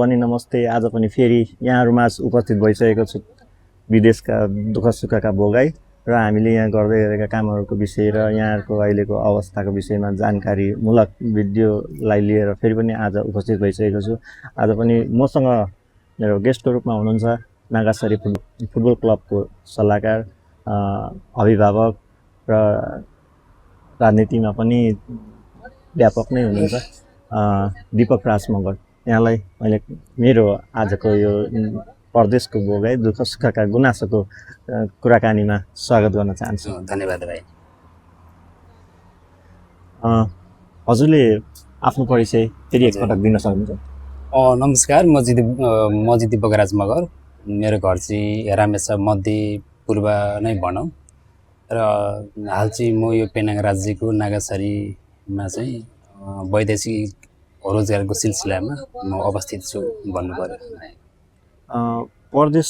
अनि नमस्ते। आज पनि फेरि यहाँहरूमा उपस्थित भइसकेको छु विदेशका दुःख सुखका भोगाई र हामीले यहाँ गर्दै गरेका कामहरूको विषय र यहाँहरूको अहिलेको अवस्थाको विषयमा जानकारीमूलक भिडियोलाई लिएर फेरि पनि आज उपस्थित भइसकेको छु। आज पनि मसँग मेरो गेस्टको रूपमा हुनुहुन्छ नागासरी फुटबल क्लबको सल्लाहकार, अभिभावक र राजनीतिमा पनि व्यापक नै हुनुहुन्छ दीपक राज मगर। यहाँलाई मैले मेरो आजको यो परदेशको भोगाई दुःख सुखका गुनासोको कुराकानीमा स्वागत गर्न चाहन्छु। धन्यवाद भाइ। हजुरले आफ्नो परिचय फेरि एकपटक दिन सक्नुहुन्छ? नमस्कार, म दीपक राज मगर। मेरो घर चाहिँ रामेछाप मध्यपूर्व नै भनौँ र हाल चाहिँ म यो पेनाङ राज्यको नागासरीमा चाहिँ वैदेशिक रोजगारको सिलसिलामा म अवस्थित छु भन्नु पर्यो। परदेश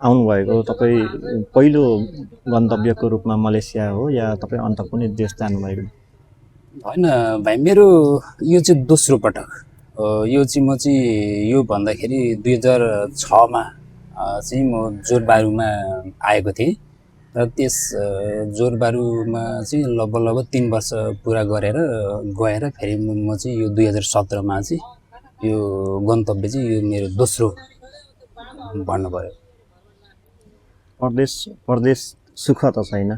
आउनुभएको तपाईँ पहिलो गन्तव्यको रूपमा मलेसिया हो या तपाईँ अन्त कुनै देश जानुभएको? होइन भाइ, मेरो यो चाहिँ दोस्रो पटक। यो चाहिँ म चाहिँ यो भन्दाखेरि 2006मा चाहिँ म जोरबारुमा आएको थिएँ र त्यस जोरबारुमा चाहिँ लगभग 3 वर्ष पुरा गरेर गएर फेरि म चाहिँ यो 2017मा चाहिँ यो गन्तव्य चाहिँ यो मेरो दोस्रो भन्नु पर्यो। परदेश सुख त छैन,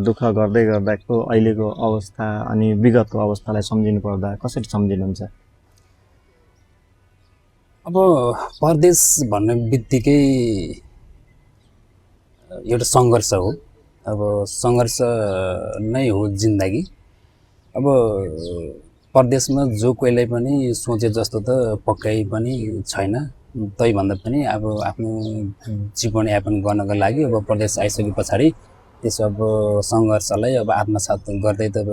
दुःख गर्दै गर्दाको अहिलेको अवस्था अनि विगतको अवस्थालाई सम्झिनु पर्दा कसरी सम्झिनुहुन्छ? अब परदेश भन्ने बित्तिकै एउटा सङ्घर्ष हो। अब सङ्घर्ष नै हो जिन्दगी। अब परदेशमा जो कोहीलाई पनि सोचे जस्तो त पक्कै पनि छैन। तैभन्दा पनि अब आफ्नो जीवनयापन गर्नको लागि अब परदेश आइसके पछाडि त्यसो अब सङ्घर्षलाई अब आत्मसात गर्दै त अब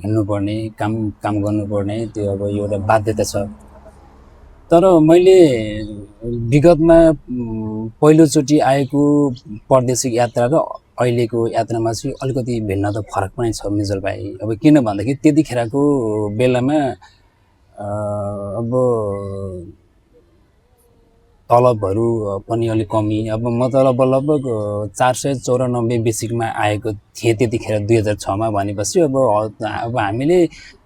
हिँड्नुपर्ने, काम गर्नुपर्ने त्यो अब एउटा बाध्यता छ। तर मैले विगतमा पहिलोचोटि आएको परदेशिक यात्रा र अहिलेको यात्रामा चाहिँ अलिकति भिन्नता फरक पनि छ मिजल भाइ। अब किन भन्दाखेरि त्यतिखेरको बेलामा अब तलबहरू पनि अलिक कमी। अब म त लगभग 494 बेसिकमा आएको थिएँ त्यतिखेर 2006मा भनेपछि अब हामीले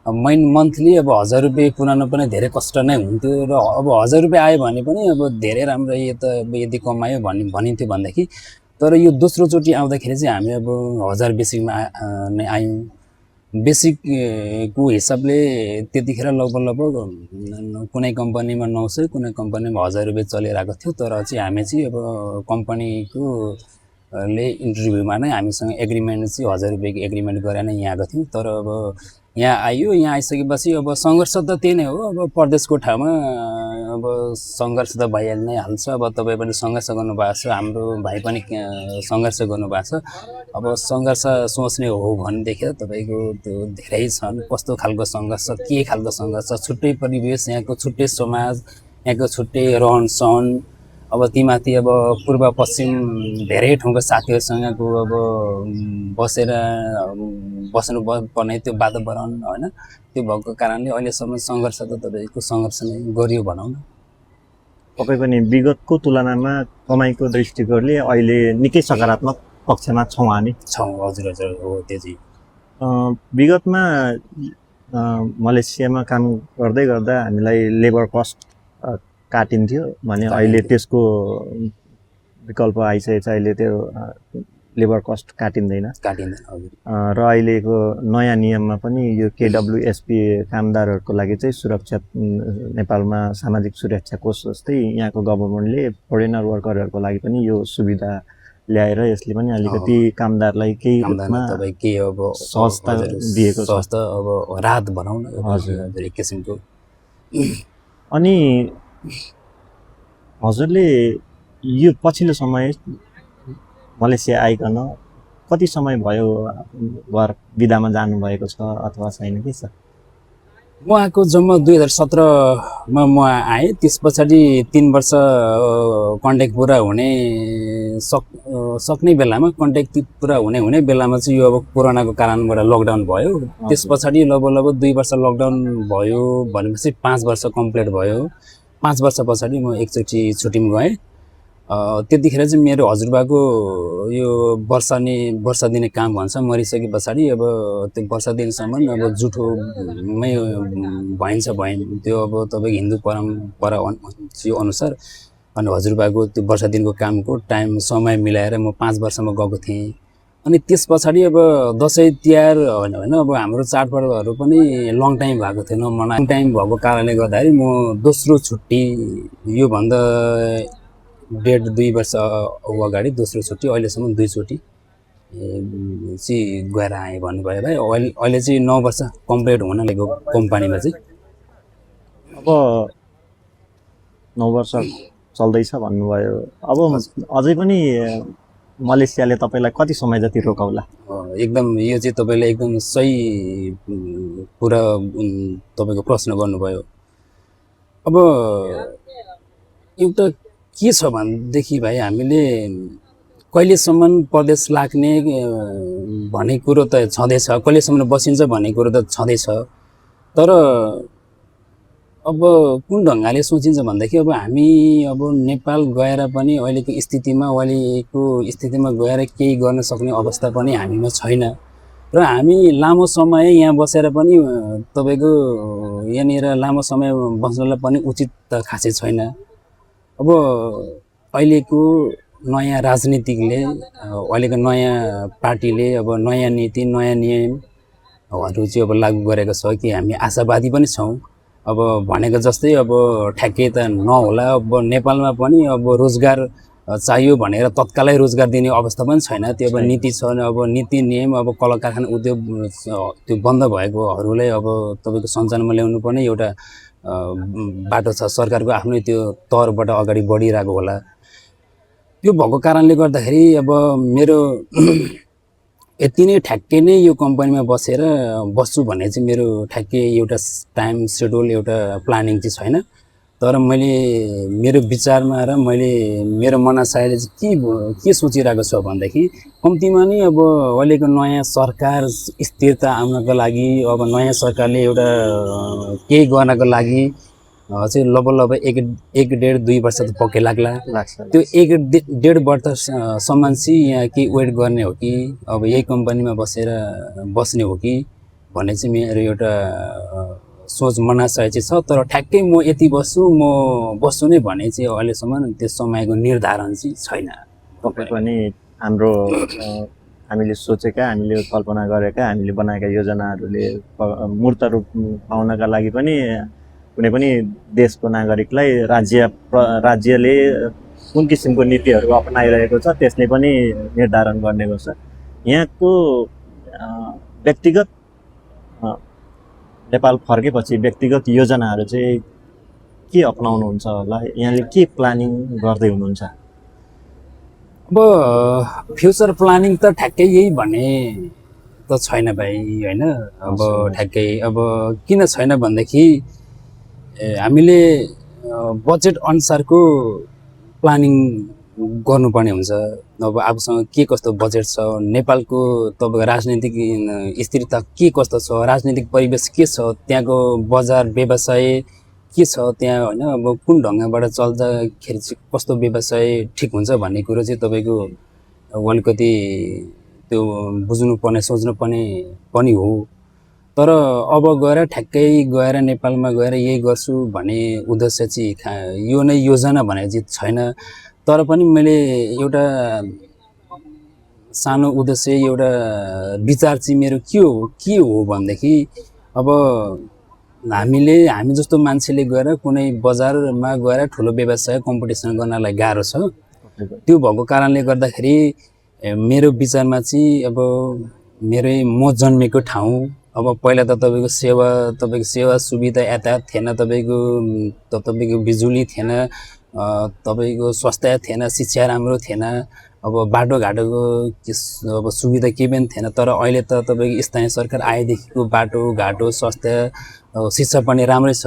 मन्थली अब 1000 रुपियाँ पुर्याउनु पनि धेरै कष्ट नै हुन्थ्यो र अब 1000 रुपियाँ आयो भने पनि अब धेरै राम्रो, यो त अब यदि कमायो भनिन्थ्यो भनेदेखि। तर यो दोस्रोचोटि आउँदाखेरि चाहिँ हामी अब 1000 बेसिकमा नै आयौँ। बेसिकको हिसाबले त्यतिखेर लगभग कुनै कम्पनीमा 900, कुनै कम्पनीमा 1000 रुपियाँ चलिरहेको थियो। तर चाहिँ हामी चाहिँ अब कम्पनीको ले इन्टरभ्यूमा नै हामीसँग एग्रिमेन्ट चाहिँ 1000 रुपियाँको एग्रिमेन्ट गरेर नै यहाँ आएको थियौँ। तर अब यहाँ आइसकेपछि अब सङ्घर्ष त त्यही नै हो। अब परदेशको ठाउँमा अब सङ्घर्ष त भइहाल्छ नै हाल्छ। अब तपाईँ पनि सङ्घर्ष गर्नुभएको छ, हाम्रो भाइ पनि सङ्घर्ष गर्नुभएको छ। अब सङ्घर्ष सोच्ने हो भनेदेखि तपाईँको त्यो धेरै छन्। कस्तो खालको सङ्घर्ष, के खालको सङ्घर्ष, छुट्टै परिवेश, यहाँको छुट्टै समाज, यहाँको छुट्टै रहनसहन। अब तीमाथि अब पूर्व पश्चिम धेरै ठाउँको साथीहरूसँगको अब बसेर बस्नु पर्ने त्यो वातावरण होइन, त्यो भएको कारणले अहिलेसम्म सङ्घर्ष त तपाईँको सङ्घर्ष नै गरियो भनौँ न। तपाईँ पनि विगतको तुलनामा कमाइको दृष्टिकोणले अहिले निकै सकारात्मक पक्षमा छौँ हामी। हजुर हो त्यो चाहिँ। विगतमा मलेसियामा काम गर्दै गर्दा हामीलाई लेबर कस्ट काटिन्थ्यो भने अहिले त्यसको विकल्प आइसकेको छ। अहिले त्यो लेबर कस्ट काटिँदैन। हजुर। र अहिलेको नयाँ नियममा पनि यो KWSP कामदारहरूको लागि चाहिँ सुरक्षा, नेपालमा सामाजिक सुरक्षा कोष जस्तै यहाँको गभर्मेन्टले फरेनर वर्करहरूको लागि पनि यो सुविधा ल्याएर यसले पनि अलिकति कामदारलाई केही अब सहजता दिएको छ। अब राहत भनौँ न। हजुर, एक किसिमको। अनि हजुरले यो पछिल्लो समय मलेसिया आइकन कति समय भयो? घर बिदामा जानुभएको छ अथवा छैन, के छ? म आएको जम्मा 2017मा म आएँ। त्यस पछाडि 3 वर्ष कन्ट्याक्ट पुरा हुने सक्ने बेलामा कन्ट्याक्ट पुरा हुने बेलामा चाहिँ यो अब कोरोनाको कारणबाट लकडाउन भयो। त्यस पछाडि लगभग 2 वर्ष लकडाउन भयो भनेपछि 5 वर्ष कम्प्लिट भयो। 5 वर्ष पछाडि म एकचोटि छुट्टीमा गएँ। त्यतिखेर चाहिँ मेरो हजुरबाको यो वर्षा दिने काम भन्छ मरिसके पछाडि अब त्यो वर्षा दिनसम्म अब जुठोमै भइन्छ त्यो अब तपाईँको हिन्दू परम्परा अनुसार अनि हजुरबाको त्यो वर्षा दिनको कामको टाइम समय मिलाएर म 5 वर्षमा गएको थिएँ। अनि त्यस पछाडि अब दसैँ तिहार होइन अब हाम्रो चाडपर्वहरू पनि लङ टाइम भएको थिएन, लङ टाइम भएको कारणले गर्दाखेरि म दोस्रो छुट्टी योभन्दा 1.5-2 वर्ष अगाडि दोस्रो छुट्टी, अहिलेसम्म 2 चोटि चाहिँ गएर आएँ भन्नुभयो भाइ। अहिले चाहिँ 9 वर्ष कम्प्लिट हुन लागेको कम्पनीमा चाहिँ। अब 9 वर्ष चल्दैछ भन्नुभयो। अब अझै पनि मलेसियाले तपाईँलाई कति समय जति रोकाउला? एकदम यो चाहिँ तपाईँले एकदम सही कुरा तपाईँको प्रश्न गर्नुभयो। अब एउटा के छ भनेदेखि भाइ हामीले कहिलेसम्म परदेश लाग्ने भन्ने कुरो त छँदैछ, कहिलेसम्म बसिन्छ भन्ने कुरो त छँदैछ। तर अब कुन ढङ्गले सोचिन्छ भनेदेखि अब हामी अब नेपाल गएर पनि अहिलेको स्थितिमा गएर केही गर्न सक्ने अवस्था पनि हामीमा छैन र हामी लामो समय यहाँ बसेर पनि तपाईँको यहाँनिर लामो समय बस्नलाई पनि उचित त खासै छैन। अब अहिलेको नयाँ राजनीतिकले अहिलेको नयाँ पार्टीले अब नयाँ नीति नयाँ नियमहरू चाहिँ अब लागू गरेको छ कि हामी आशावादी पनि छौँ। अब भनेको जस्तै अब ठ्याक्कै त नहोला, अब नेपालमा पनि अब रोजगार चाहियो भनेर तत्कालै रोजगार दिने अवस्था पनि छैन। त्यो अब नीति छ, अब नीति नियम अब कल कारखाना उद्योग त्यो बन्द भएकोहरूलाई अब तपाईँको सञ्चालनमा ल्याउनु पर्ने एउटा बाटो छ, सरकारको आफ्नै त्यो तहबाट अगाडि बढिरहेको होला। त्यो भएको कारणले गर्दाखेरि अब मेरो यति नै ठ्याक्कै नै यो कम्पनीमा बस्छु भन्ने चाहिँ मेरो ठ्याक्कै एउटा टाइम सेड्युल एउटा प्लानिङ चाहिँ छैन। तर मैले मेरो विचारमा र मैले मेरो मनसायले चाहिँ के सोचिरहेको छु भनेदेखि कम्तीमा नै अब अहिलेको नयाँ सरकार स्थिरता आउनको लागि अब नयाँ सरकारले एउटा केही गर्नको लागि चाहिँ लगभग 1.5-2 वर्ष त पक्कै लाग्छ। त्यो 1.5 वर्षसम्म चाहिँ यहाँ केही वेट गर्ने हो कि अब यही कम्पनीमा बस्ने हो कि भन्ने चाहिँ मेरो एउटा सोच मनसाय चाहिँ छ। तर ठ्याक्कै म यति बस्छु नै भन्ने चाहिँ अहिलेसम्म त्यो समयको निर्धारण चाहिँ छैन। तपाईँ पनि हाम्रो हामीले सोचेका, हामीले कल्पना गरेका, हामीले बनाएका योजनाहरूले मूर्त रूप पाउनका लागि पनि कुनै पनि देशको नागरिकलाई राज्यले कुन किसिमको नीतिहरू अपनाइरहेको छ त्यसले पनि निर्धारण गर्ने गर्छ। यहाँको व्यक्तिगत नेपाल फर्केपछि व्यक्तिगत योजनाहरू चाहिँ के अपनाउनुहुन्छ होला? यहाँले के प्लानिङ गर्दै हुनुहुन्छ? अब फ्युचर प्लानिङ त ठ्याक्कै यही भन्ने त छैन भाइ होइन। अब ठ्याक्कै अब किन छैन भनेदेखि हामीले बजेट अनुसारको प्लानिङ गर्नुपर्ने हुन्छ। अब आफूसँग के कस्तो बजेट छ, नेपालको तपाईँको राजनीतिक स्थिरता के कस्तो छ, राजनीतिक परिवेश के छ, त्यहाँको बजार व्यवसाय के छ त्यहाँ होइन, अब कुन ढङ्गबाट चल्दाखेरि चाहिँ कस्तो व्यवसाय ठिक हुन्छ भन्ने कुरो चाहिँ तपाईँको अलिकति त्यो बुझ्नुपर्ने सोच्नुपर्ने पनि हो। तर अब ठ्याक्कै गएर नेपालमा गएर यही गर्छु भन्ने उद्देश्य चाहिँ यो नै योजना भनेको चाहिँ छैन। तर पनि मैले एउटा सानो उद्देश्य एउटा विचार चाहिँ मेरो के हो भनेदेखि अब हामी जस्तो मान्छेले गएर कुनै बजारमा गएर ठुलो व्यवसाय कम्पिटिसन गर्नलाई गाह्रो छ। त्यो भएको कारणले गर्दाखेरि मेरो विचारमा चाहिँ अब म जन्मेको ठाउँ अब पहिला त तपाईँको सेवा सुविधा यातायात थिएन, तपाईँको बिजुली थिएन, तपाईँको स्वास्थ्य थिएन, शिक्षा राम्रो थिएन, अब बाटोघाटोको अब सुविधा केही पनि थिएन। तर अहिले त तपाईँको स्थानीय सरकार आएदेखिको बाटोघाटो स्वास्थ्य शिक्षा पनि राम्रै छ।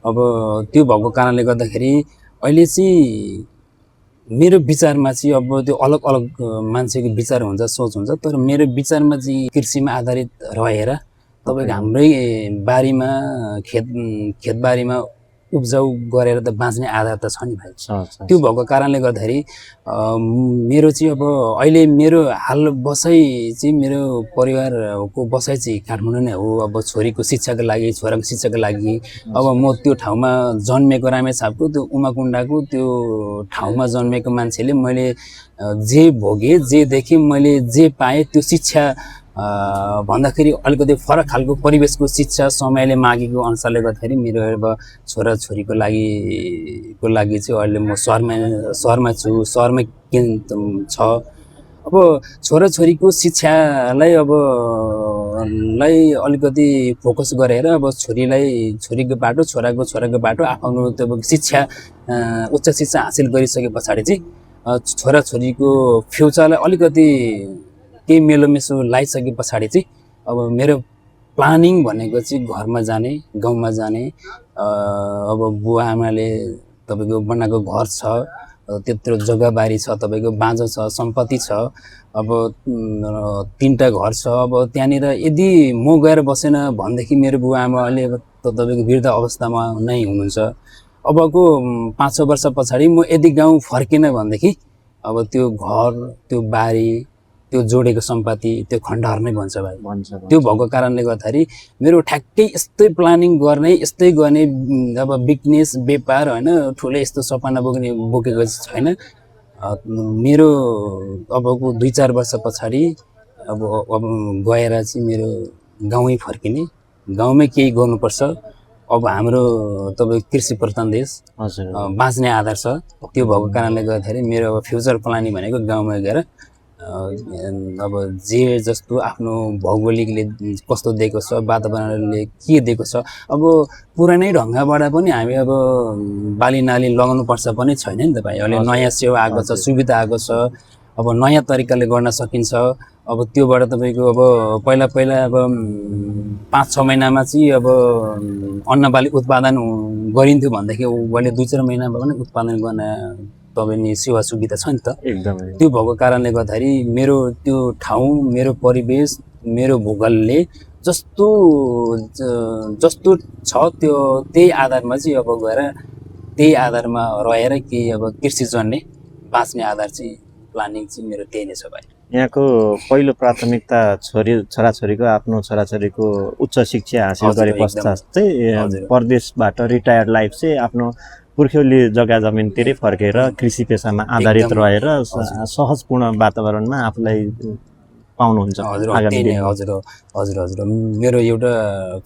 अब त्यो भएको कारणले गर्दाखेरि अहिले चाहिँ मेरो विचारमा चाहिँ अब त्यो अलग अलग मान्छेको विचार हुन्छ, सोच हुन्छ, तर मेरो विचारमा चाहिँ कृषिमा आधारित रहेर तपाईँको हाम्रै बारीमा खेतबारीमा उब्जाउ गरेर त बाँच्ने आधार त छ नि भाइ। त्यो भएको कारणले गर्दाखेरि मेरो चाहिँ अब अहिले मेरो हाल बसाइ चाहिँ मेरो परिवारको बसाइ चाहिँ काठमाडौँ नै हो। अब छोरीको शिक्षाको लागि, छोराको शिक्षाको लागि अब म त्यो ठाउँमा जन्मेको, रामेछापको त्यो उमाकुण्डाको त्यो ठाउँमा जन्मेको मान्छेले मैले जे भोगेँ, जे देखेँ, मैले जे पाएँ त्यो शिक्षा भन्दाखेरि अलिकति फरक खालको परिवेशको शिक्षा समयले मागेको अनुसारले गर्दाखेरि मेरो अब छोराछोरीको लागि चाहिँ अहिले म सहरमा छु। सहरमै के छ, अब छोराछोरीको शिक्षालाई अलिकति फोकस गरेर अब छोरीको बाटो, छोराको बाटो आफ्नो त्यो शिक्षा उच्च शिक्षा हासिल गरिसके पछाडि चाहिँ छोराछोरीको फ्युचरलाई अलिकति केही मेलोमेसो लगाइसके पछाडि चाहिँ अब मेरो प्लानिङ भनेको चाहिँ घरमा जाने, गाउँमा जाने। अब बुवा आमाले तपाईँको बनाएको घर छ, त्यत्रो जग्गा बारी छ, तपाईँको बाँझो छ, सम्पत्ति छ, अब 3टा घर छ। अब त्यहाँनिर यदि म गएर बसेन भनेदेखि मेरो बुवा आमा अहिले तपाईँको वृद्ध अवस्थामा नै हुनुहुन्छ। अबको 5-6 वर्ष पछाडि म यदि गाउँ फर्किनँ भनेदेखि अब त्यो घर, त्यो बारी, त्यो जोडेको सम्पत्ति, त्यो खण्डहर नै भन्छ भाइ। त्यो भएको कारणले गर्दाखेरि मेरो ठ्याक्कै यस्तै प्लानिङ गर्ने, यस्तै गर्ने, अब बिजनेस व्यापार होइन ठुलो यस्तो सपना बोकेको छैन। मेरो अबको 2-4 वर्ष पछाडि अब गएर चाहिँ मेरो गाउँै फर्किने, गाउँमै केही गर्नुपर्छ। अब हाम्रो तपाईँको कृषि प्रधान देश, बाँच्ने आधार छ। त्यो भएको कारणले गर्दाखेरि मेरो अब फ्युचर प्लानिङ भनेको गाउँमा गएर अब जे जस्तो आफ्नो भौगोलिकले कस्तो दिएको छ, वातावरणले के दिएको छ, अब पुरानै ढङ्गबाट पनि हामी अब बाली नाली लगाउनु पर्छ पनि छैन नि त भाइ। अहिले नयाँ सेवा आएको छ, सुविधा आएको छ, अब नयाँ तरिकाले गर्न सकिन्छ। अब त्योबाट तपाईँको अब पहिला अब 5-6 महिनामा चाहिँ अब अन्न बाली उत्पादन गरिन्थ्यो भनेदेखि अहिले 2-4 महिनामा पनि उत्पादन गर्न तपाईँले सेवा सुविधा छ नि त। एकदमै त्यो भएको कारणले गर्दाखेरि मेरो त्यो ठाउँ, मेरो परिवेश, मेरो भूगोलले जस्तो छ त्यो त्यही आधारमा चाहिँ अब गएर त्यही आधारमा रहेर कि अब कृषि गर्ने, बाँच्ने आधार चाहिँ प्लानिङ चाहिँ मेरो त्यही नै छ भाइ। यहाँको पहिलो प्राथमिकता छोराछोरीको आफ्नो छोराछोरीको उच्च शिक्षा हासिल गरे पश्चात चाहिँ परदेशबाट रिटायर्ड लाइफ चाहिँ आफ्नो पुर्ख्यौली जग्गा जमिनतिरै फर्केर कृषि पेसामा आधारित रहेर सहजपूर्ण वातावरणमा आफूलाई पाउनुहुन्छ। हजुर मेरो एउटा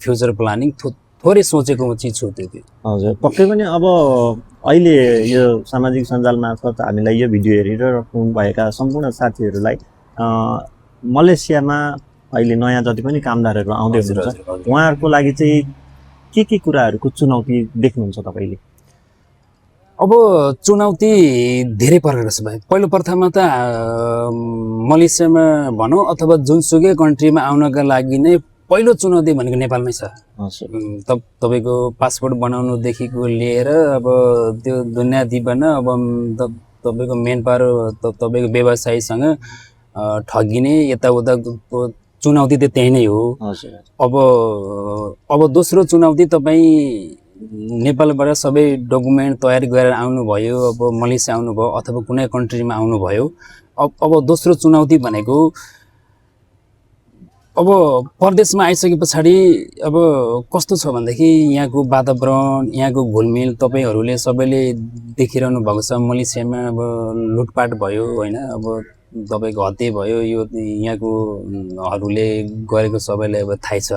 फ्युचर प्लानिङ थोरै सोचेको चिज हो त्यो। हजुर पक्कै पनि। अब अहिले यो सामाजिक सञ्जाल मार्फत हामीलाई यो भिडियो हेरिरहनु भएका सम्पूर्ण साथीहरूलाई मलेसियामा अहिले नयाँ जति पनि कामदारहरू आउँदै हुनुहुन्छ, उहाँहरूको लागि चाहिँ के कुराहरूको चुनौती देख्नुहुन्छ तपाईँले? अब चुनौती धेरै प्रकारको छ भाइ। पहिलो प्रथममा त मलेसियामा भनौँ अथवा जुनसुकै कन्ट्रीमा आउनका लागि नै पहिलो चुनौती भनेको नेपालमै छ। तपाईँको पासपोर्ट बनाउनुदेखिको लिएर अब त्यो दुनियाँ दिवन, अब तपाईँको मेन पावर तपाईँको व्यवसायीसँग ठगिने यताउताको चुनौती त त्यही नै हो। अब दोस्रो चुनौती तपाईँ नेपालबाट सबै डकुमेन्ट तयार गरेर आउनुभयो, अब मलेसिया आउनुभयो अथवा कुनै कन्ट्रीमा आउनुभयो। अब दोस्रो चुनौती भनेको अब परदेशमा आइसके पछाडि अब कस्तो छ भनेदेखि यहाँको वातावरण, यहाँको घुलमिल तपाईँहरूले सबैले देखिरहनु भएको छ। मलेसियामा अब लुटपाट भयो होइन, अब तपाईँको हत्या भयो, यो यहाँकोहरूले गरेको सबैलाई अब थाहै छ।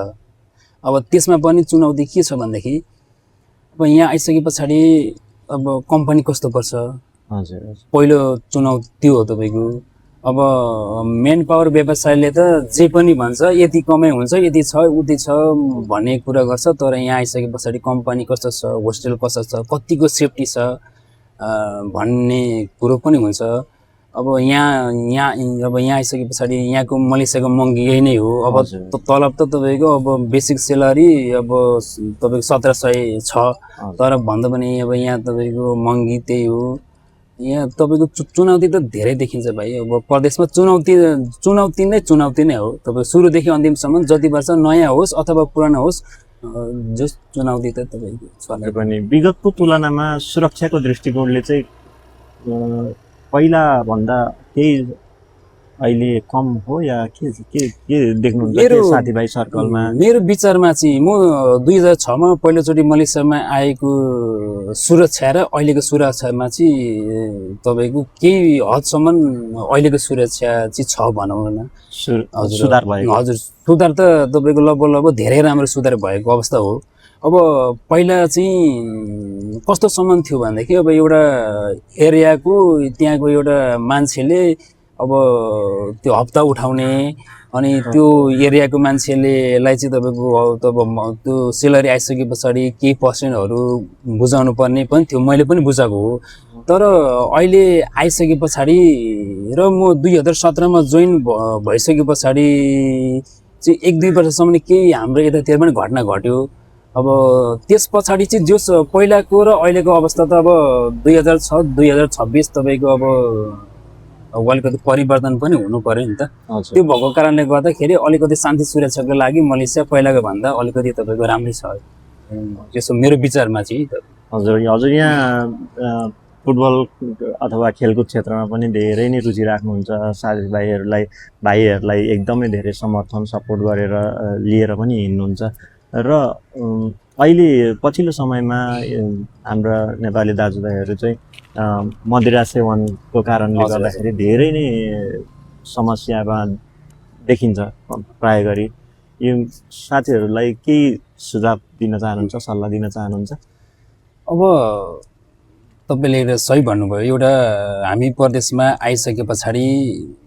अब त्यसमा पनि चुनौती के छ भनेदेखि अब यहाँ आइसके पछाडि अब कम्पनी कस्तो पर्छ, पहिलो चुनौती त्यो हो तपाईँको। अब मेन पावर व्यवसायले त जे पनि भन्छ यति कमाइ हुन्छ, यति छ उति छ भन्ने कुरा गर्छ, तर यहाँ आइसके पछाडि कम्पनी कस्तो छ, होस्टेल कस्तो छ, कतिको सेफ्टी छ भन्ने कुरो पनि हुन्छ। अब यहाँ आइसके पछाडि यहाँको मलेसियाको महँगी यही नै हो। अब हजुर। तलब त तपाईँको अब बेसिक सेलरी अब तपाईँको 1700 छ, तर भन्दा पनि अब यहाँ तपाईँको महँगी त्यही हो। यहाँ तपाईँको चुनौती त धेरै देखिन्छ भाइ। अब प्रदेशमा चुनौती नै हो। तपाईँ सुरुदेखि अन्तिमसम्म जति वर्ष नयाँ होस् अथवा पुरानो होस्, जो चुनौती त तपाईँको छ। पनि विगतको तुलनामा सुरक्षाको दृष्टिकोणले चाहिँ पहिला भन्दा केही अहिले कम हो या के देख्नुहुन्छ के साथीभाइ सर्कलमा? मेरो विचारमा चाहिँ म 2006 मा पहिलोचोटि मलेसियामा आएको सुरक्षा र अहिलेको सुरक्षामा चाहिँ तपाईँको केही हदसम्म अहिलेको सुरक्षा चाहिँ छ भनौँ न। सुधार भयो। हजुर, सुधार त तपाईँको लगभग धेरै राम्रो सुधार भएको अवस्था हो। अब पहिला चाहिँ कस्तोसम्म थियो भनेदेखि अब एउटा एरियाको त्यहाँको एउटा मान्छेले अब त्यो हप्ता उठाउने अनि त्यो एरियाको मान्छेलाई चाहिँ तपाईँको त्यो सेलरी आइसके पछाडि केही पर्सेन्टहरू बुझाउनु पर्ने पनि थियो, मैले पनि बुझाएको हो। तर अहिले आइसके पछाडि र म 2017 मा जोइन भइसके पछाडि चाहिँ 1-2 वर्षसम्म केही हाम्रो यतातिर पनि घटना घट्यो। अब त्यस पछाडि चाहिँ जो पहिलाको र अहिलेको अवस्था त अब 2006-2026 तपाईँको अब अलिकति परिवर्तन पनि हुनु पर्यो नि त। त्यो भएको कारणले गर्दाखेरि अलिकति शान्ति सुरक्षाको लागि मलेसिया पहिलाको भन्दा अलिकति तपाईँको राम्रै छ, त्यसो मेरो विचारमा चाहिँ। हजुर यहाँ फुटबल अथवा खेलकुद क्षेत्रमा पनि धेरै नै रुचि राख्नुहुन्छ। भाइहरूलाई एकदमै धेरै समर्थन सपोर्ट गरेर लिएर पनि हिँड्नुहुन्छ र अहिले पछिल्लो समयमा हाम्रा नेपाली दाजुभाइहरू चाहिँ मदिरा सेवनको कारणले गर्दाखेरि धेरै नै समस्यामा देखिन्छ प्राय गरी। यो साथीहरूलाई केही सुझाव दिन चाहनुहुन्छ, सल्लाह दिन चाहनुहुन्छ? अब तपाईँले एउटा सही भन्नुभयो। एउटा हामी प्रदेशमा आइसके पछाडि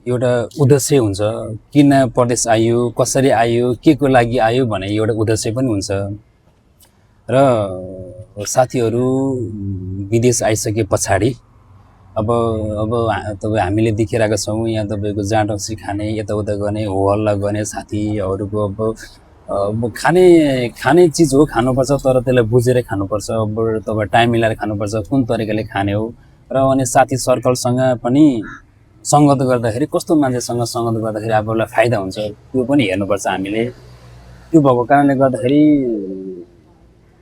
एउटा उद्देश्य हुन्छ, किन प्रदेश आयो, कसरी आयो, के को लागि आयो भने एउटा उद्देश्य पनि हुन्छ। र साथीहरू विदेश आइसके पछाडि अब तपाईँ हामीले देखिरहेका छौँ यहाँ तपाईँको जाँड औँसी खाने, यताउता गर्ने, हो हल्ला गर्ने साथीहरूको अब खाने चिज हो, खानुपर्छ, तर त्यसलाई बुझेर खानुपर्छ। अब तपाईँ टाइम मिलाएर खानुपर्छ, कुन तरिकाले खाने हो। र अनि साथी सर्कलसँग पनि सङ्गत गर्दाखेरि कस्तो मान्छेसँग सङ्गत गर्दाखेरि आफूलाई फाइदा हुन्छ त्यो पनि हेर्नुपर्छ हामीले। त्यो भएको कारणले गर्दाखेरि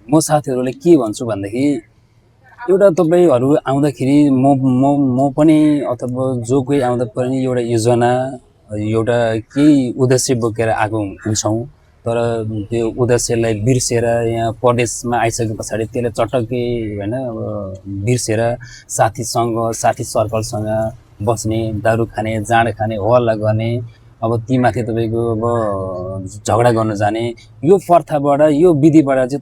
म साथीहरूले के भन्छु भनेदेखि एउटा तपाईँहरू आउँदाखेरि म पनि अथवा जो कोही आउँदा पनि एउटा योजना, एउटा केही उद्देश्य बोकेर आएको हुन्छौँ। तर त्यो उद्देश्यलाई बिर्सेर यहाँ प्रदेशमा आइसके पछाडि त्यसलाई चटक्कै होइन बिर्सेर साथीसँग, साथी सर्कलसँग बस्ने, दारू खाने, जाँड खाने, हो हल्ला गर्ने, अब तीमाथि तपाईँको अब झगडा गर्न जाने, यो प्रथाबाट, यो विधिबाट चाहिँ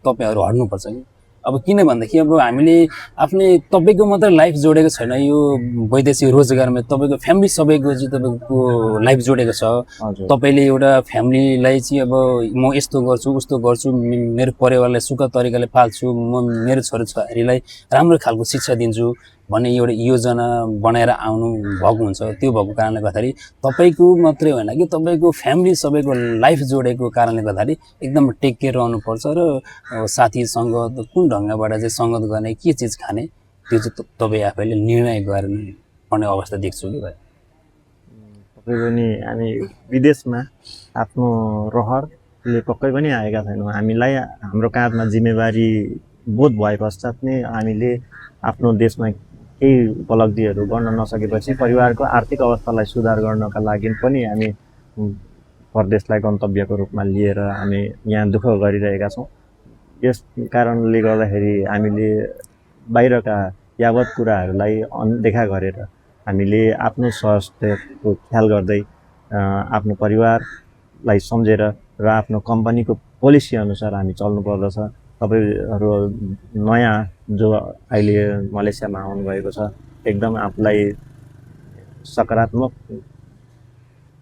तपाईँहरू हट्नुपर्छ कि। अब किन भनेदेखि अब हामीले आफ्नै तपाईँको मात्र लाइफ जोडेको छैन, यो वैदेशिक रोजगारमा तपाईँको फ्यामिली सबैको चाहिँ तपाईँको लाइफ जोडेको छ। तपाईँले एउटा फ्यामिलीलाई चाहिँ अब म यस्तो गर्छु उस्तो गर्छु, मेरो परिवारलाई सुख तरिकाले पाल्छु, म मेरो छोराछोरीलाई राम्रो खालको शिक्षा दिन्छु भन्ने एउटा योजना बनाएर आउनु भएको हुन्छ। त्यो भएको कारणले गर्दाखेरि तपाईँको मात्रै होइन कि तपाईँको फ्यामिली सबैको लाइफ जोडेको कारणले गर्दाखेरि एकदम टेक केयर रहनुपर्छ। र साथीसँग कुन ढङ्गबाट चाहिँ सङ्गत गर्ने, के चिज खाने, त्यो चाहिँ तपाईँ आफैले निर्णय गर्नुपर्ने अवस्था देख्छु कि भाइ। तपाईँ पनि हामी विदेशमा आफ्नो रहरले पक्कै पनि आएका छैनौँ। हामीलाई हाम्रो काँधमा जिम्मेवारी बोध भए पश्चात नै हामीले आफ्नो देशमा केही उपलब्धिहरू गर्न नसकेपछि परिवारको आर्थिक अवस्थालाई सुधार गर्नका लागि पनि हामी प्रदेशलाई गन्तव्यको रूपमा लिएर हामी यहाँ दुःख गरिरहेका छौँ। यस कारणले गर्दाखेरि हामीले बाहिरका यावत कुराहरूलाई अनदेखा गरेर हामीले आफ्नो स्वास्थ्यको ख्याल गर्दै आफ्नो परिवारलाई सम्झेर र आफ्नो कम्पनीको पोलिसी अनुसार हामी चल्नुपर्दछ। तपाईँहरू नयाँ जो अहिले मलेसियामा आउनुभएको छ, एकदम आफूलाई सकारात्मक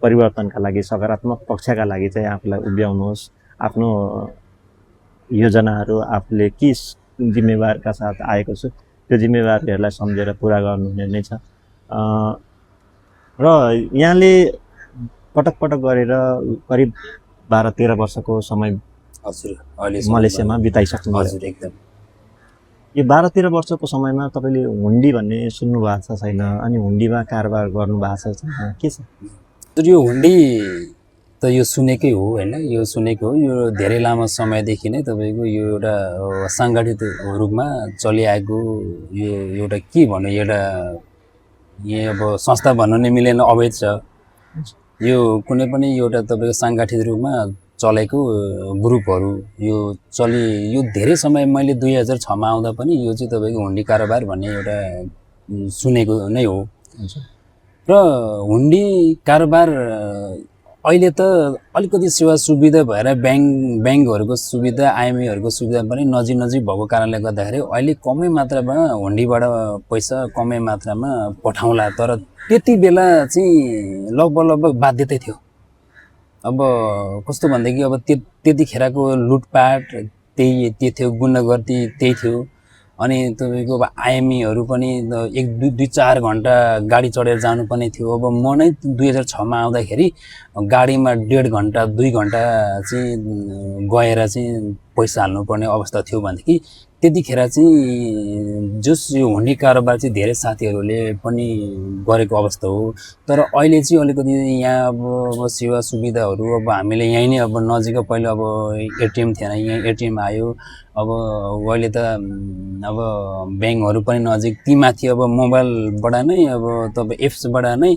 परिवर्तनका लागि, सकारात्मक पक्षका लागि चाहिँ आफूलाई उभ्याउनुहोस्। आफ्नो योजनाहरू आफूले के जिम्मेवारका साथ आएको छु त्यो जिम्मेवारीहरूलाई सम्झेर पुरा गर्नुहुने नै छ। र यहाँले पटक पटक गरेर करिब 12-13 वर्षको समय हजुर अहिले मलेसियामा बिताइसक्नु भयो। हजुर एकदम यो 12-13 वर्षको समयमा तपाईँले हुन्डी भन्ने सुन्नु भएको छ छैन? अनि हुन्डीमा कारोबार गर्नु भएको छ छैन? के छ? यो हुन्डी त यो सुनेकै हो होइन, यो सुनेको हो। यो धेरै लामो समयदेखि नै तपाईँको यो एउटा सङ्गठित रूपमा चलिआएको यो एउटा के भन्नु, एउटा यो अब संस्था भन्नु नै मिलेन, अवैध छ यो। कुनै पनि एउटा तपाईँको साङ्गठित रूपमा चलेको ग्रुपहरू यो यो धेरै समय मैले 2006मा आउँदा पनि यो चाहिँ तपाईँको हुन्डी कारोबार भन्ने एउटा सुनेको नै हो। र हुन्डी कारोबार अहिले त अलिकति सेवा सुविधा भएर ब्याङ्कहरूको सुविधा, आइएमईहरूको सुविधा पनि नजिक भएको कारणले गर्दाखेरि अहिले कमै मात्रामा हुन्डीबाट पैसा कमै मात्रामा पठाउँला। तर त्यति बेला चाहिँ लगभग बाध्यतै थियो। अब कस्तो भनेदेखि अब त्यतिखेरको लुटपाट त्यही थियो, गुन्डागर्दी त्यही थियो। अनि तपाईँको अब आइएमईहरू पनि 1-2-4 घन्टा गाडी चढेर जानुपर्ने थियो। अब म नै 2006मा आउँदाखेरि गाडीमा 1.5 घन्टा 2 घन्टा चाहिँ गएर चाहिँ पैसा हाल्नुपर्ने अवस्था थियो। भनेदेखि त्यतिखेर चाहिँ जस यो हुन्डी कारोबार चाहिँ धेरै साथीहरूले पनि गरेको अवस्था हो। तर अहिले चाहिँ अलिकति यहाँ अब सेवा सुविधाहरू अब हामीले यहीँ नै अब नजिक, पहिला अब एटिएम थिएन, यहाँ एटिएम आयो। अब अहिले त अब ब्याङ्कहरू पनि नजिक, ती माथि अब मोबाइलबाट नै अब तपाईँ एप्सबाट नै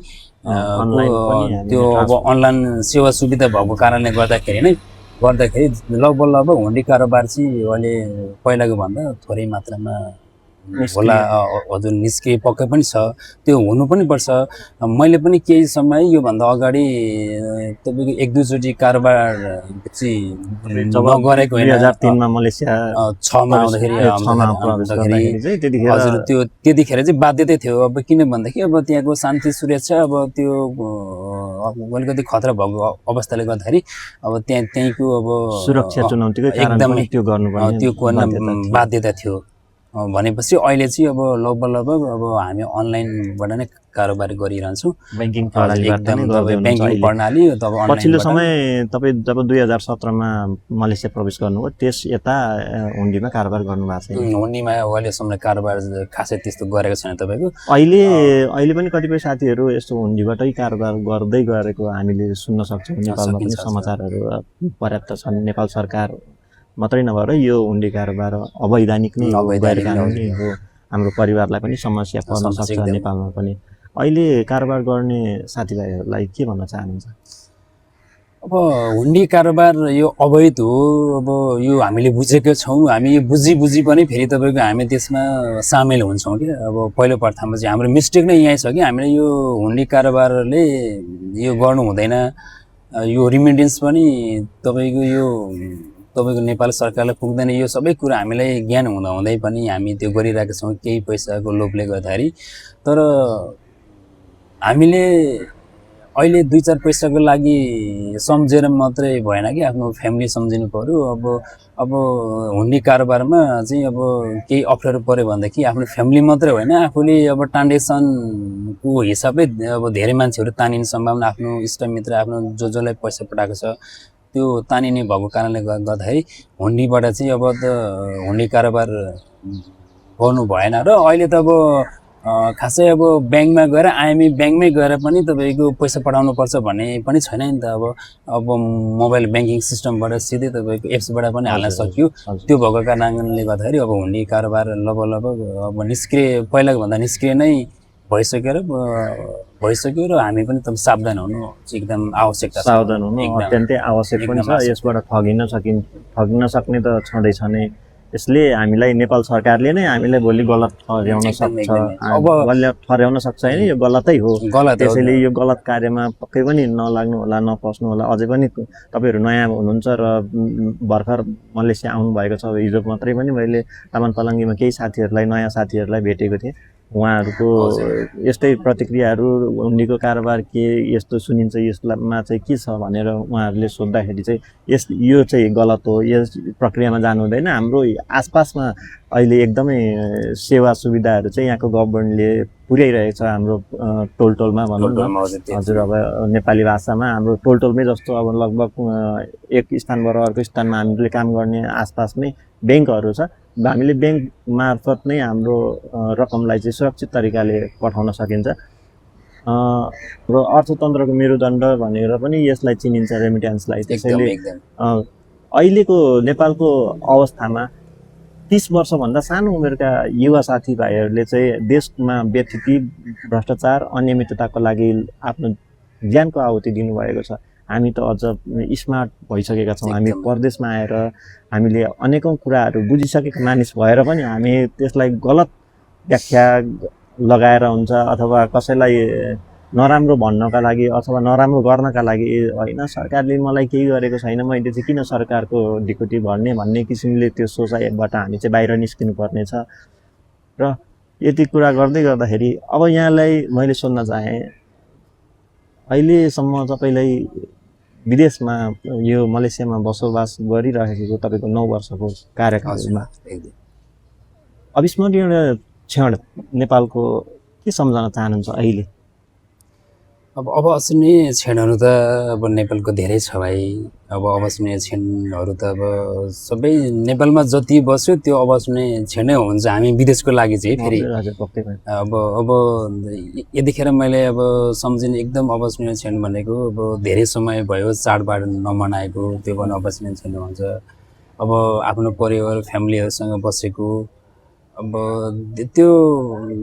त्यो अब अनलाइन सेवा सुविधा भएको कारणले गर्दाखेरि लगभग हुन्डी कारोबार चाहिँ अहिले पहिलाको भन्दा थोरै मात्रामा होला। हजुर निस्के पक्कै पनि छ, त्यो हुनु पनि पर्छ। मैले पनि केही समय योभन्दा अगाडि तपाईँको 1-2 चोटि कारोबार चाहिँ नगरेको होइन। 2003मा मलेसिया 6मा आउँदाखेरि हजुर त्यो त्यतिखेर चाहिँ बाध्यतै थियो। अब किन भनेदेखि अब त्यहाँको शान्ति सुरक्षा अब त्यो अलिकति खतरा भएको अवस्थाले गर्दाखेरि अब त्यहीँको अब सुरक्षा चुनौतीकै कारण पनि त्यो गर्नुपर्ने त्यो बाध्यता थियो। भनेपछि अहिले चाहिँ अब लगभग अब हामी अनलाइनबाट नै कारोबार गरिरहन्छौँ। ब्याङ्किङ प्रणाली पछिल्लो समय तपाईँ जब 2017मा मलेसिया प्रवेश गर्नुभयो त्यस यता हुन्डीमा कारोबार गर्नुभएको छ? हुन्डीमा अहिलेसम्म कारोबार खासै त्यस्तो गरेको छैन तपाईँको। अहिले पनि कतिपय साथीहरू यस्तो हुन्डीबाटै कारोबार गर्दै गरेको हामीले सुन्न सक्छौँ। नेपालमा पनि समाचारहरू पर्याप्त छन्। नेपाल सरकार मात्रै नभएर यो हुन्डी कारोबार अवैधानिक नै हो, गैरकानुनी हो। हाम्रो परिवारलाई पनि समस्या पर्न सक्छ नेपालमा पनि। अहिले कारोबार गर्ने साथीभाइहरूलाई के भन्न चाहनुहुन्छ? अब हुन्डी कारोबार यो अवैध हो। अब यो हामीले बुझेका छौँ। हामी यो बुझी पनि फेरि तपाईँको हामी त्यसमा सामेल हुन्छौँ क्या। अब पहिलो प्रथममा चाहिँ हाम्रो मिस्टेक नै यहीँ छ कि हामीले यो हुन्डी कारोबारले यो गर्नु हुँदैन। यो रिमिटेन्स पनि तपाईँको नेपाल सरकारलाई पुग्दैन। यो सबै कुरा हामीलाई ज्ञान हुँदै पनि हामी त्यो गरिरहेका छौँ केही पैसाको लोभले गर्दाखेरि। तर हामीले अहिले 2-4 पैसाको लागि सम्झेर मात्रै भएन कि आफ्नो फ्यामिली सम्झिनु पर्यो। अब हुन्डी कारोबारमा चाहिँ अब केही अप्ठ्यारो पऱ्यो भनेदेखि आफ्नो फ्यामिली मात्रै होइन, आफूले अब ट्रान्जेक्सनको हिसाबै अब धेरै मान्छेहरू तानिने सम्भावना, आफ्नो इष्टमित्र, आफ्नो जसलाई पैसा पठाएको छ त्यो तानिने भएको कारणले गर्दाखेरि हुन्डीबाट चाहिँ अब त हुन्डी कारोबार गर्नु भएन। र अहिले त अब खासै अब ब्याङ्कमा गएर आइएमई ब्याङ्कमै गएर पनि तपाईँको पैसा पठाउनु पर्छ भन्ने पनि छैन नि त। अब मोबाइल ब्याङ्किङ सिस्टमबाट सिधै तपाईँको एप्सबाट पनि हाल्न सकियो। त्यो भएको कारणले गर्दाखेरि अब हुन्डी कारोबार लगभग अब पहिलाको भन्दा निष्क्रिय नै भइसक्यो र हामी पनि एकदम सावधान हुनु एकदम आवश्यकता छ। सावधान हुनु अत्यन्तै आवश्यक पनि छ। यसबाट ठगिन सक्ने त छँदैछ नै। यसले हामीलाई नेपाल सरकारले नै हामीलाई भोलि गलत ठहर्याउन सक्छ होइन? यो गलतै हो। त्यसैले यो गलत कार्यमा पक्कै पनि नलाग्नु होला, नपस्नु होला। अझै पनि तपाईँहरू नयाँ हुनुहुन्छ र भर्खर मलेसिया आउनुभएको छ। हिजो मात्रै पनि मैले तामाङ पलङ्गीमा केही साथीहरूलाई, नयाँ साथीहरूलाई भेटेको थिएँ। उहाँहरूको यस्तै प्रतिक्रियाहरू, हुन्डीको कारोबार के यस्तो सुनिन्छ, यसमा चाहिँ के छ भनेर उहाँहरूले सोद्धाखेरि चाहिँ यो चाहिँ गलत हो, यस प्रक्रियामा जानु हुँदैन। हाम्रो आसपासमा अहिले एकदमै सेवा सुविधाहरू चाहिँ यहाँको गभर्मेन्टले पुर्याइरहेको छ। हाम्रो टोलमा भनौँ न, हजुर, अब नेपाली भाषामा हाम्रो टोलमै जस्तो अब लगभग एक स्थानबाट अर्को स्थानमा हामीले काम गर्ने आसपासमै ब्याङ्कहरू छ। हामीले ब्याङ्क मार्फत नै हाम्रो रकमलाई चाहिँ सुरक्षित तरिकाले पठाउन सकिन्छ। र अर्थतन्त्रको मेरुदण्ड भनेर पनि यसलाई चिनिन्छ, रेमिट्यान्सलाई। त्यसैले अहिलेको नेपालको अवस्थामा 30 वर्षभन्दा सानो उमेरका युवा साथीभाइहरूले चाहिँ देशमा व्यथिति, भ्रष्टाचार, अनियमितताको लागि आफ्नो ज्यानको आहुति दिनुभएको छ। हामी त अझ स्मार्ट भइसकेका छौँ। हामी परदेशमा आएर हामीले अनेकौँ कुराहरू बुझिसकेका मानिस भएर पनि हामी त्यसलाई गलत व्याख्या लगाएर हुन्छ, अथवा कसैलाई नराम्रो भन्नका लागि अथवा नराम्रो गर्नका लागि होइन, सरकारले मलाई केही गरेको छैन, मैले चाहिँ किन सरकारको ढिकुटी भर्ने भन्ने किसिमले त्यो सोचाइबाट हामी चाहिँ बाहिर निस्किनु पर्नेछ। र यति कुरा गर्दै गर्दाखेरि अब यहाँलाई मैले सोध्न चाहेँ, अहिलेसम्म तपाईँलाई विदेशमा यो मलेसियामा बसोबास गरिरहेको तपाईँको 9 वर्षको कार्यकालमा अविस्मरणीय क्षण नेपालको के सम्झन चाहनुहुन्छ अहिले? अब अविस्मरणीय क्षणहरू त अब नेपालको धेरै छ भाइ। अब अविस्मरणीय क्षणहरू त अब सबै नेपालमा जति बस्यो त्यो अविस्मरणीय क्षणै हुन्छ हामी विदेशको लागि चाहिँ। फेरि अब यतिखेर मैले अब सम्झिने एकदम अविस्मरणीय क्षण भनेको अब धेरै समय भयो चाडबाड नमनाएको, त्यो पनि अविस्मरणीय क्षण हुन्छ। अब आफ्नो परिवार फ्यामिलीहरूसँग बसेको, अब त्यो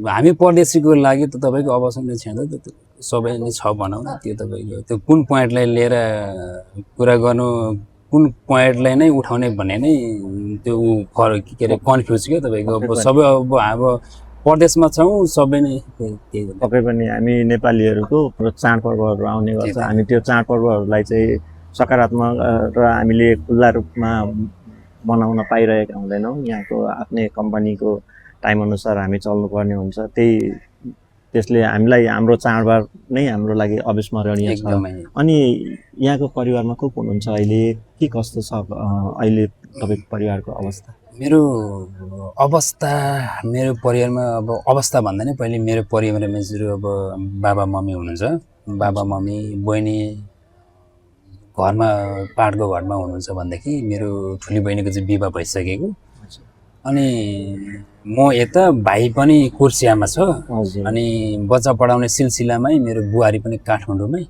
हामी परदेशीको लागि त तपाईँको अविस्मरणीय क्षण त सबै नै छ भनौँ न। त्यो तपाईँको त्यो कुन पोइन्टलाई लिएर कुरा गर्नु, कुन पोइन्टलाई नै उठाउने भन्ने नै त्यो फरक के अरे कन्फ्युज क्या तपाईँको। अब सबै अब हाम्रो परदेशमा छौँ, सबै नै त्यही पक्कै पनि हामी नेपालीहरूको चाडपर्वहरू आउने गर्छ। हामी त्यो चाडपर्वहरूलाई चाहिँ सकारात्मक र हामीले खुल्ला रूपमा मनाउन पाइरहेका हुँदैनौँ। यहाँको आफ्नै कम्पनीको टाइमअनुसार हामी चल्नुपर्ने हुन्छ। त्यसले हामीलाई हाम्रो चाडबाड नै हाम्रो लागि अविस्मरणीय छ। अनि यहाँको परिवारमा को हुनुहुन्छ अहिले, के कस्तो छ अहिले तपाईँको परिवारको अवस्था? मेरो परिवारमा अब अवस्था भन्दा नि पहिले मेरो परिवारमा मेरो अब बाबा मम्मी हुनुहुन्छ। बाबा मम्मी, बहिनी घरमा पाठको घरमा हुनुहुन्छ भनेदेखि मेरो ठुली बहिनीको चाहिँ विवाह भइसकेको। अनि म यता भाइ पनि कुर्सियामा छ। अनि बच्चा पढाउने सिलसिलामै मेरो बुहारी पनि काठमाडौँमै।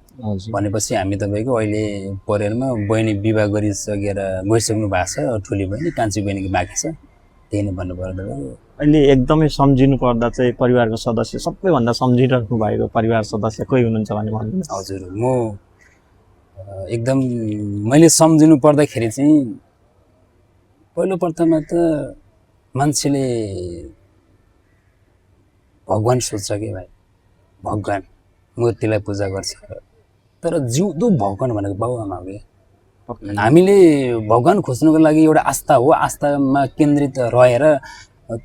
भनेपछि हामी तपाईँको अहिले परिवारमा बहिनी विवाह गइसक्नु भएको छ, ठुली बहिनी, कान्छी बहिनीको बाँकी छ। त्यही नै भन्नुपर्दा अहिले एकदमै सम्झिनु पर्दा चाहिँ परिवारको सदस्य, सबैभन्दा सम्झिराख्नु भएको परिवार सदस्य कोही हुनुहुन्छ भने भन्नुहोस्। हजुर, म एकदम मैले सम्झिनु पर्दाखेरि चाहिँ पहिलो प्रथममा त मान्छेले भगवान सोध्छ कि भाइ, भगवान मूर्तिलाई पूजा गर्छ, तर जिउँदो भगवान भनेको बाबुआमा हो कि। हामीले भगवान खोज्नुको लागि एउटा आस्था हो, आस्थामा केन्द्रित रहेर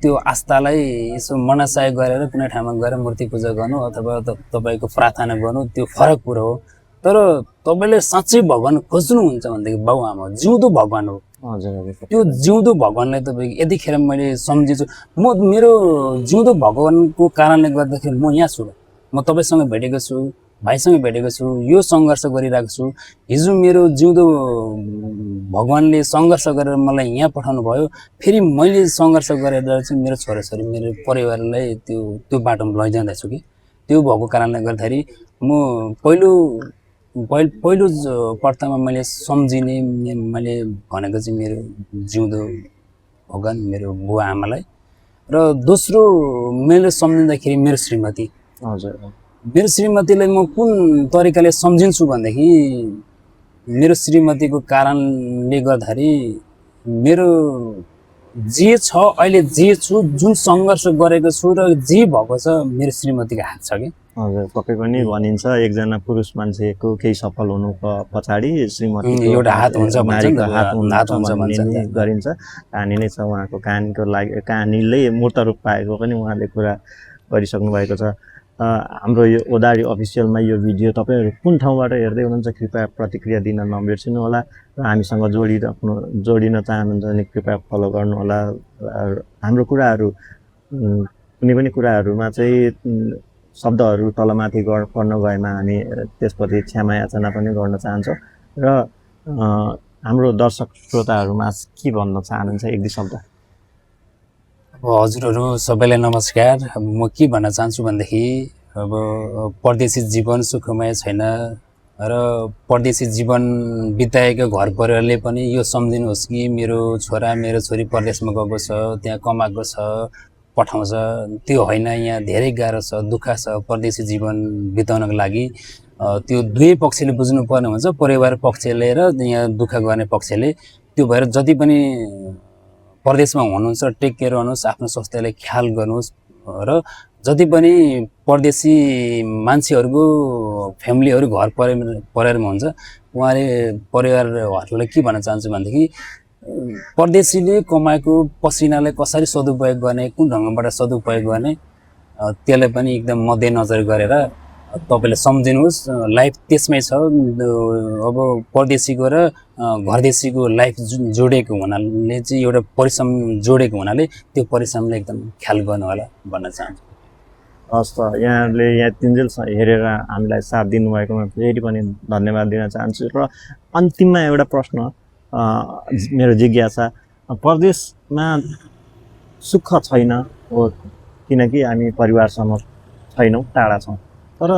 त्यो आस्थालाई यसो मनसाय गरेर कुनै ठाउँमा गएर मूर्ति पूजा गर्नु अथवा तपाईँको प्रार्थना गर्नु त्यो फरक कुरो हो। तर तपाईँले साँच्चै भगवान खोज्नुहुन्छ भनेदेखि बाबुआमा हो, जिउँदो भगवान हो। त्यो जिउँदो भगवानलाई तपाईँको यतिखेर मैले सम्झिन्छु। म मेरो जिउँदो भगवानको कारणले गर्दाखेरि म यहाँ छु। म तपाईँसँग भेटेको छु, भाइसँग भेटेको छु, यो सङ्घर्ष गरिरहेको छु। हिजो मेरो जिउँदो भगवानले सङ्घर्ष गरेर मलाई यहाँ पठाउनु भयो। फेरि मैले सङ्घर्ष गरेर चाहिँ मेरो छोराछोरी, मेरो परिवारलाई त्यो बाटोमा लैजाँदैछु कि। त्यो भएको कारणले गर्दाखेरि म पहिलो प्रथममा मैले सम्झिने मैले भनेको चाहिँ मेरो जिउँदो भगवान, मेरो बुवा आमालाई। र दोस्रो मैले सम्झिँदाखेरि मेरो श्रीमती। हजुर, मेरो श्रीमतीलाई म कुन तरिकाले सम्झिन्छु भनेदेखि मेरो श्रीमतीको कारणले गर्दाखेरि मेरो जे छ अहिले जे छु, जुन सङ्घर्ष गरेको छु र जे भएको छ मेरो श्रीमतीको हात छ कि। हजुर, पक्कै पनि भनिन्छ एकजना पुरुष मान्छेको केही सफल हुनु पछाडि श्रीमतीको एउटा हात हुन्छ, नारीको हात भन्ने गरिन्छ। कहानी नै छ उहाँको। कहानीको लागि कहानीले मूर्त रूप पाएको पनि उहाँले कुरा गरिसक्नु भएको छ। हाम्रो यो ओदारी अफिसियलमा यो भिडियो तपाईँहरू कुन ठाउँबाट हेर्दै हुनुहुन्छ कृपया प्रतिक्रिया दिन नबिर्सिनु होला र हामीसँग जोडिन चाहनुहुन्छ भने कृपया फलो गर्नुहोला। हाम्रो कुराहरू कुनै पनि कुराहरूमा चाहिँ शब्दहरू तलमाथि पर्न गएमा हामी त्यसपछि क्षमा याचना पनि गर्न चाहन्छौँ र हाम्रो दर्शक श्रोताहरूमा के भन्न चाहनुहुन्छ एक दुई शब्द? अब हजुरहरू सबैलाई नमस्कार। म के भन्न चाहन्छु भनेदेखि अब परदेशी जीवन सुखमय छैन र परदेशी जीवन बिताएका घर परिवारले पनि यो सम्झिनुहोस् कि मेरो छोरा मेरो छोरी परदेशमा गएको छ, त्यहाँ कमाएको छ, पठाउँछ। त्यो होइन, यहाँ धेरै गाह्रो छ, दुःख छ परदेशी जीवन बिताउनको लागि। त्यो दुवै पक्षले बुझ्नुपर्ने हुन्छ, परिवार पक्षले र यहाँ दुःख गर्ने पक्षले। त्यो भएर जति पनि परदेशमा हुनुहुन्छ टेक केयर गर्नुहोस्, आफ्नो स्वास्थ्यलाई ख्याल गर्नुहोस् र जति पनि परदेशी मान्छेहरूको फ्यामिलीहरू घर परिवारमा हुन्छ उहाँले परिवारहरूलाई के भन्न चाहन्छु भनेदेखि परदेशीले कमाएको पसिनालाई कसरी सदुपयोग गर्ने, कुन ढङ्गबाट सदुपयोग गर्ने, त्यसलाई पनि एकदम मध्यनजर गरेर तपाईँले सम्झिनुहोस्। लाइफ त्यसमै छ। अब परदेशीको र घरदेशीको लाइफ जोडेको हुनाले चाहिँ एउटा परिश्रम जोडेको हुनाले त्यो परिश्रमले एकदम ख्याल गर्नु होला भन्न चाहन्छु। हस् त, यहाँले यहाँ तिनजेल हेरेर हामीलाई साथ दिनुभएकोमा फेरि पनि धन्यवाद दिन चाहन्छु। र अन्तिममा एउटा प्रश्न मेरो जिज्ञासा, परदेशमा सुख छैन हो किनकि हामी परिवारसँग छैनौँ, टाढा छौँ। तर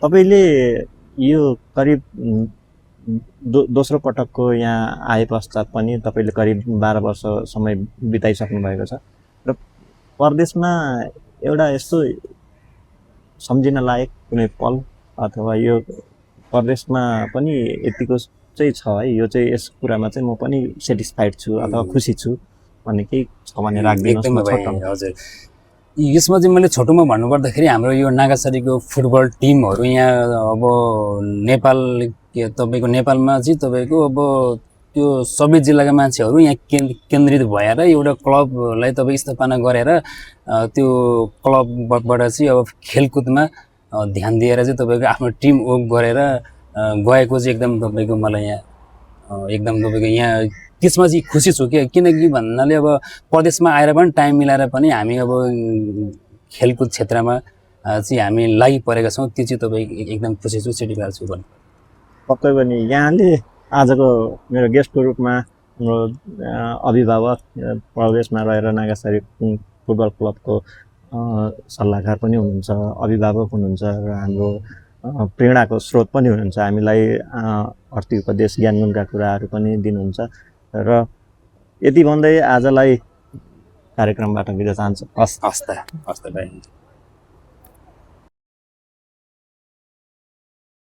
तपाईँले यो करिब दोस्रो पटकको यहाँ आए पश्चात पनि तपाईँले करिब 12 वर्ष समय बिताइसक्नु भएको छ र परदेशमा एउटा यस्तो सम्झिन लायक कुनै पल अथवा यो परदेशमा पनि यतिको चाहिँ छ है, यो चाहिँ यस कुरामा चाहिँ म पनि सेटिस्फाइड छु अथवा खुसी छु भन्ने केही छ भने राखिदिनुहोस् न। हजुर, यसमा चाहिँ मैले छोटोमा भन्नुपर्दाखेरि हाम्रो यो नागासारीको फुटबल टिमहरू यहाँ अब नेपाल तपाईँको नेपालमा चाहिँ तपाईँको अब त्यो सबै जिल्लाका मान्छेहरू यहाँ केन्द्रित भएर एउटा क्लबलाई तपाईँ स्थापना गरेर त्यो क्लबबाट चाहिँ अब खेलकुदमा ध्यान दिएर चाहिँ तपाईँको आफ्नो टिम वर्क गरेर गएको चाहिँ एकदम तपाईँको मलाई यहाँ एकदम तपाईँको यहाँ त्यसमा चाहिँ खुसी छु क्या। किनकि भन्नाले अब परदेशमा आएर पनि टाइम मिलाएर पनि हामी अब खेलकुद क्षेत्रमा चाहिँ हामी लागि परेका छौँ। त्यो चाहिँ तपाईँ एकदम खुसी छु, सेटिस्फाइड छु भन्नु। पक्कै पनि यहाँले आजको मेरो गेस्टको रूपमा हाम्रो अभिभावक परदेशमा रहेर नागासारी फुटबल क्लबको सल्लाहकार पनि हुनुहुन्छ, अभिभावक हुनुहुन्छ र हाम्रो प्रेरणाको स्रोत पनि हुनुहुन्छ। हामीलाई अर्थी उपदेश ज्ञान गुणका कुराहरू पनि दिनुहुन्छ र यति भन्दै आजलाई कार्यक्रमबाट बिदा चाहन्छु। हस् त भाइ।